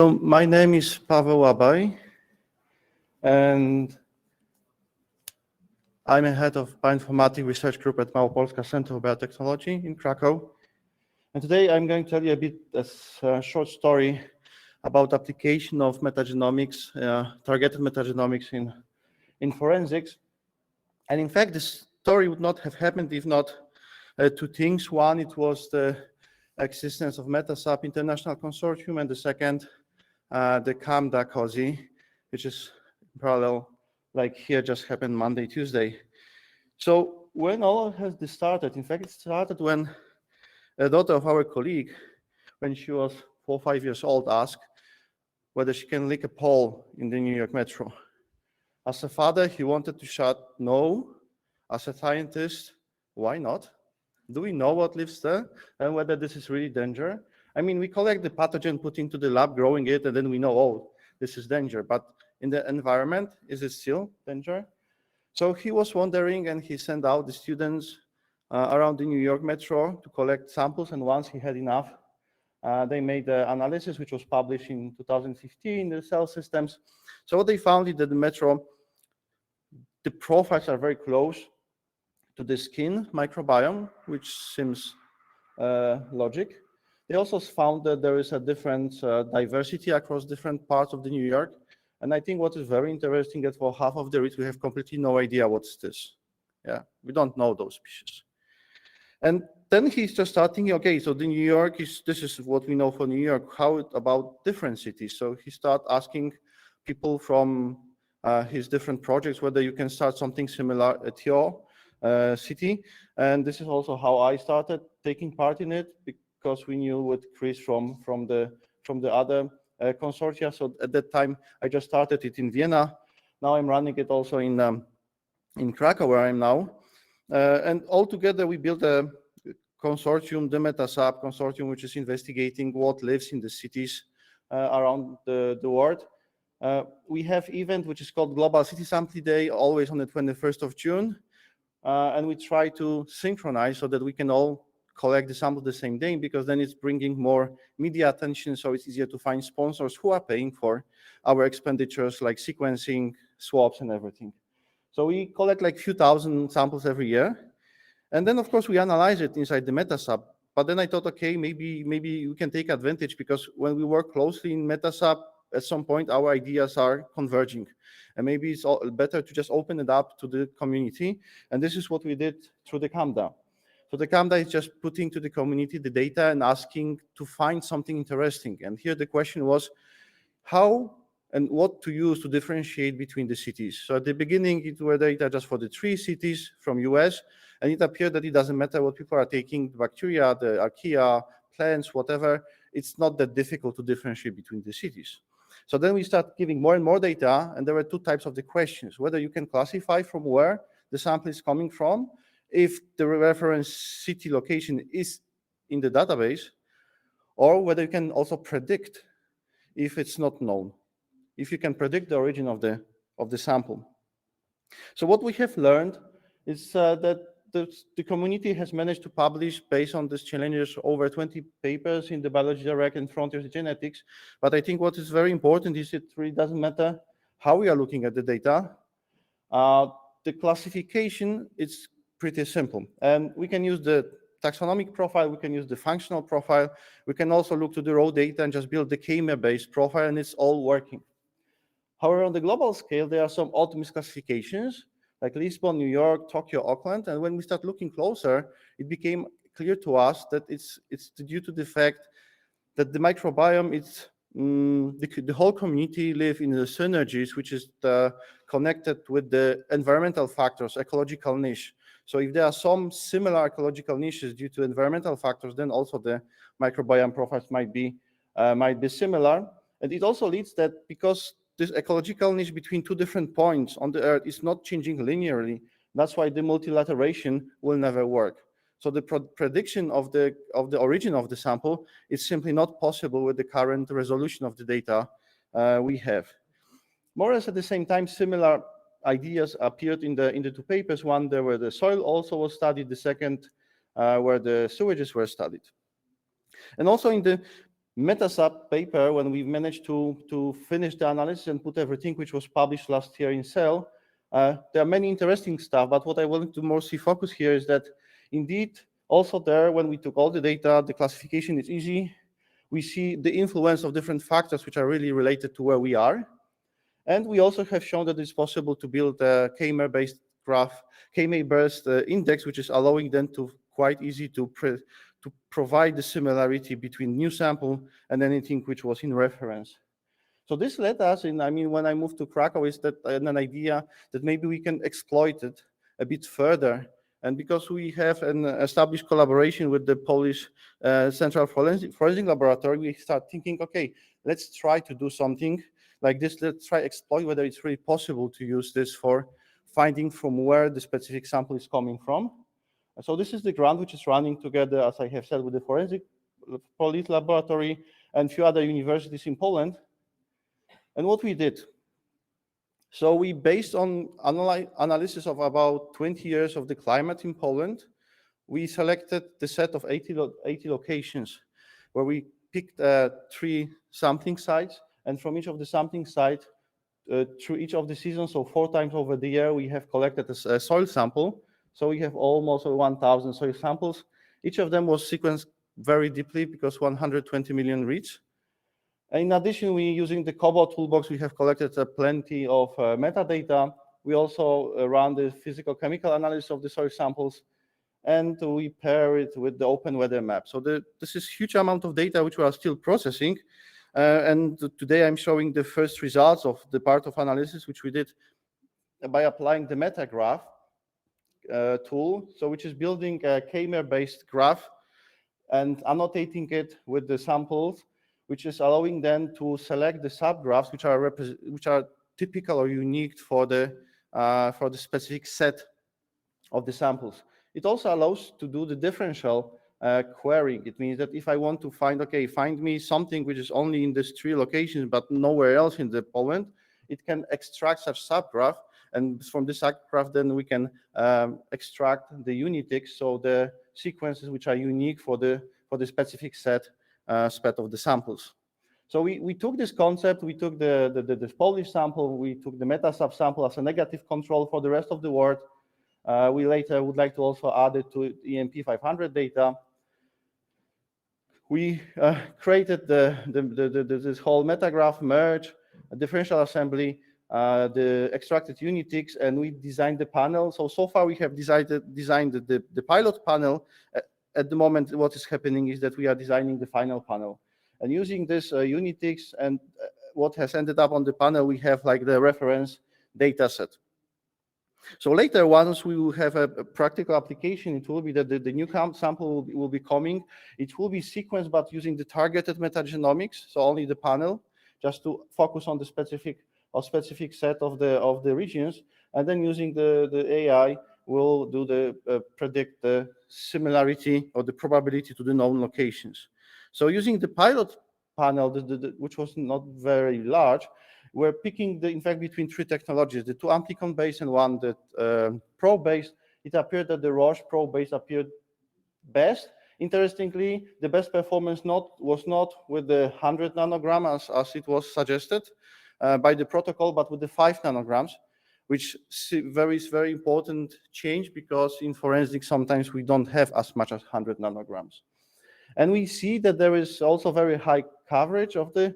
So my name is Paweł Łabaj, and I'm a head of Bioinformatics Research Group at Małopolska Center for Biotechnology in Krakow. And today I'm going to tell you a bit a short story about application of metagenomics, targeted metagenomics in forensics. And in fact, this story would not have happened if not two things. One, it was the existence of MetaSAP International Consortium, and the second, the CAMDA COSI, which is parallel, like here just happened Monday, Tuesday. So when all of this started, in fact, it started when a daughter of our colleague, when she was 4 or 5 years old, asked whether she can lick a pole in the New York Metro. As a father, he wanted to shout no. As a scientist, why not? Do we know what lives there and whether this is really danger? I mean, we collect the pathogen, put into the lab, growing it, and then we know, oh, this is danger. But in the environment, is it still danger? So he was wondering, and he sent out the students around the New York Metro to collect samples. And once he had enough, they made the analysis, which was published in 2015, the cell systems. So what they found is that the Metro, the profiles are very close to the skin microbiome, which seems logic. They also found that there is a different diversity across different parts of the New York. And I think what is very interesting that for half of the reads, we have completely no idea what's this. Yeah, we don't know those species. And then he's just starting, okay, so the New York this is what we know for New York. How about different cities? So he started asking people from his different projects whether you can start something similar at your city. And this is also how I started taking part in it, because we knew with Chris from the other consortia. So at that time, I just started it in Vienna. Now I'm running it also in Krakow, where I'm now. And all together, we built a consortium, the MetaSAP consortium, which is investigating what lives in the cities around the world. We have event which is called Global City Sampling Day, always on the 21st of June. And we try to synchronize so that we can all collect the sample the same day, because then it's bringing more media attention, so it's easier to find sponsors who are paying for our expenditures like sequencing, swabs, and everything. So we collect like a few thousand samples every year. And then, of course, we analyze it inside the MetaSAP. But then I thought, okay, maybe we can take advantage, because when we work closely in MetaSAP, at some point, our ideas are converging. And maybe it's better to just open it up to the community. And this is what we did through the CAMDA. So the CAMDA is just putting to the community the data and asking to find something interesting. And here the question was how and what to use to differentiate between the cities. So at the beginning, it were data just for the 3 cities from US, and it appeared that it doesn't matter what people are taking, the bacteria, the archaea, plants, whatever, it's not that difficult to differentiate between the cities. So then we start giving more and more data, and there were 2 types of the questions: whether you can classify from where the sample is coming from, if the reference city location is in the database, or whether you can also predict if it's not known, if you can predict the origin of the sample. So what we have learned is that the community has managed to publish, based on these challenges, over 20 papers in the Biology Direct and Frontiers in Genetics. But I think what is very important is it really doesn't matter how we are looking at the data. The classification is pretty simple. And we can use the taxonomic profile, we can use the functional profile, we can also look to the raw data and just build the k-MER-based profile, and it's all working. However, on the global scale, there are some odd misclassifications, like Lisbon, New York, Tokyo, Auckland. And when we start looking closer, it became clear to us that it's due to the fact that the microbiome, the whole community live in the synergies, which is connected with the environmental factors, ecological niche. So if there are some similar ecological niches due to environmental factors, then also the microbiome profiles might be similar. And it also leads that because this ecological niche between 2 different points on the Earth is not changing linearly, that's why the multilateration will never work. So the prediction of the origin of the sample is simply not possible with the current resolution of the data we have. More or less at the same time, similar ideas appeared in the 2 papers. One there where the soil also was studied, the second where the sewages were studied. And also in the MetaSub paper, when we managed to finish the analysis and put everything which was published last year in Cell, there are many interesting stuff, but what I wanted to mostly focus here is that indeed, also there, when we took all the data, the classification is easy. We see the influence of different factors which are really related to where we are. And we also have shown that it's possible to build a k-mer-based graph, k-mer-based index, which is allowing them to quite easy to provide the similarity between new sample and anything which was in reference. So this led us in, I mean, when I moved to Krakow, is that an idea that maybe we can exploit it a bit further. And because we have an established collaboration with the Polish Central Forensic Laboratory, we start thinking, okay, let's try to do something like this. Let's try exploit whether it's really possible to use this for finding from where the specific sample is coming from. So this is the grant which is running together, as I have said, with the Forensic Police Laboratory and a few other universities in Poland. And what we did, so we, based on analysis of about 20 years of the climate in Poland, we selected the set of 80 locations where we picked 3 sampling sites, and from each of the sampling sites, through each of the seasons, so 4 times over the year, we have collected a soil sample. So we have almost 1,000 soil samples. Each of them was sequenced very deeply because 120 million reads. In addition, we, using the COBOL toolbox, we have collected plenty of metadata. We also run the physical-chemical analysis of the soil samples, and we pair it with the open weather map. So this is huge amount of data which we are still processing. And today I'm showing the first results of the part of analysis which we did by applying the MetaGraph tool, so which is building a k-mer-based graph and annotating it with the samples, which is allowing them to select the subgraphs which are typical or unique for the specific set of the samples. It also allows to do the differential querying. It means that if I want to find, okay, find me something which is only in these 3 locations but nowhere else in the Poland, it can extract such subgraph, and from this subgraph then we can extract the unitics, so the sequences which are unique for the specific set of the samples. So we took this concept, we took the Polish sample, we took the MetaSub sample as a negative control for the rest of the world. We later would like to also add it to EMP 500 data. We created this whole metagraph merge, differential assembly, the extracted unitics, and we designed the panel. So far we have designed the pilot panel. At the moment, what is happening is that we are designing the final panel. And using this unitics and what has ended up on the panel, we have like the reference data set. So later, once we will have a practical application, it will be that the new sample will be coming. It will be sequenced, but using the targeted metagenomics, so only the panel, just to focus on the specific set of the regions, and then using the AI, we'll do the predict the similarity or the probability to the known locations. So using the pilot panel, which was not very large, we're picking in fact between 3 technologies, the 2 amplicon-based and 1 that probe-based. It appeared that the Roche probe-based appeared best. Interestingly, the best performance was not with the 100 nanogram as it was suggested by the protocol, but with the 5 nanograms, which is very important change because in forensics sometimes we don't have as much as 100 nanograms. And we see that there is also very high coverage of the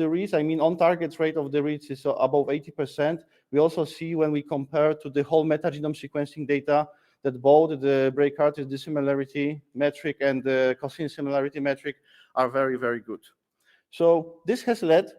reads. I mean, on target rate of the reads is above 80%. We also see when we compare to the whole metagenome sequencing data that both the Bray-Curtis dissimilarity metric and the Cosin similarity metric are very, very good. So this has led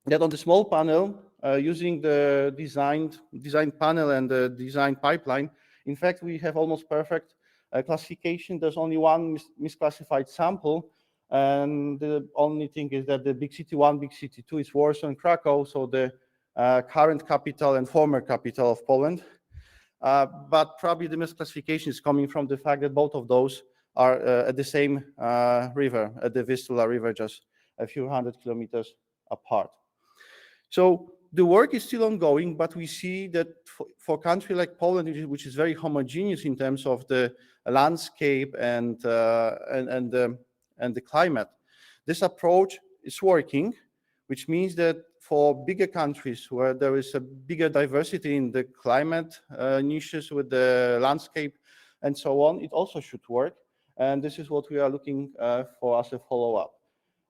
that on the small panel, using the designed panel and the design pipeline, in fact, we have almost perfect classification. There's only 1 misclassified sample, and the only thing is that the big city 1, big city 2 is Warsaw and Krakow, so the current capital and former capital of Poland. But probably the misclassification is coming from the fact that both of those are at the same river, at the Vistula River, just a few hundred kilometers apart. So the work is still ongoing, but we see that for a country like Poland, which is very homogeneous in terms of the landscape and the climate, This approach is working, which means that for bigger countries where there is a bigger diversity in the climate niches with the landscape and so on, it also should work. And this is what we are looking for as a follow-up.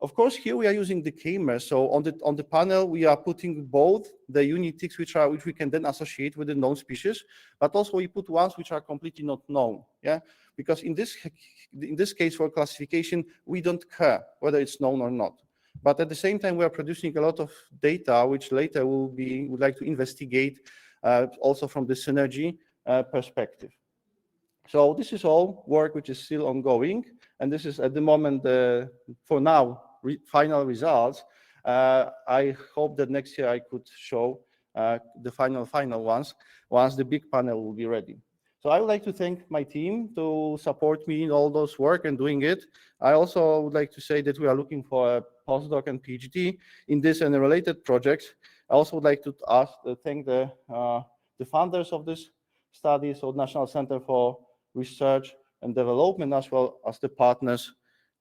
Of course, here we are using the k-mers. So on the panel, we are putting both the unit ticks, which we can then associate with the known species, but also we put ones which are completely not known. Yeah, because in this case for classification, we don't care whether it's known or not. But at the same time, we are producing a lot of data, which later would like to investigate also from the synergy perspective. So this is all work which is still ongoing, and this is at the moment, for now, final results. I hope that next year I could show the final ones once the big panel will be ready. So I would like to thank my team to support me in all those work and doing it. I also would like to say that we are looking for a postdoc and PhD in this and related projects. I also would like to thank the funders of this study, so National Center for Research and Development, as well as the partners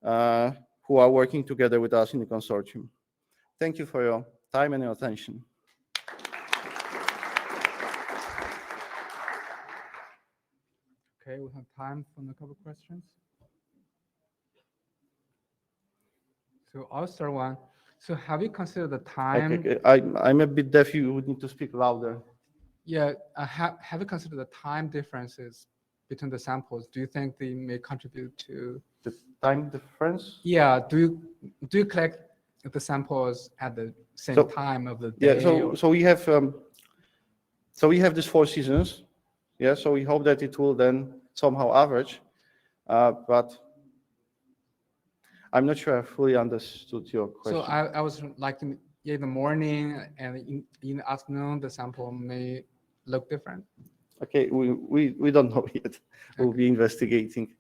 who are working together with us in the consortium. Thank you for your time and your attention. Okay, we have time for a couple of questions. So I'll start one. So have you considered the time? Okay, I'm a bit deaf. You would need to speak louder. Yeah, have you considered the time differences between the samples? Do you think they may contribute to the time difference? Yeah. Do you collect the samples at the same time of the day? Yeah. So we have these 4 seasons. Yeah. So we hope that it will then somehow average, but I'm not sure I fully understood your question. So I was like in the morning and in the afternoon, the sample may look different. Okay, we don't know yet. We'll be investigating.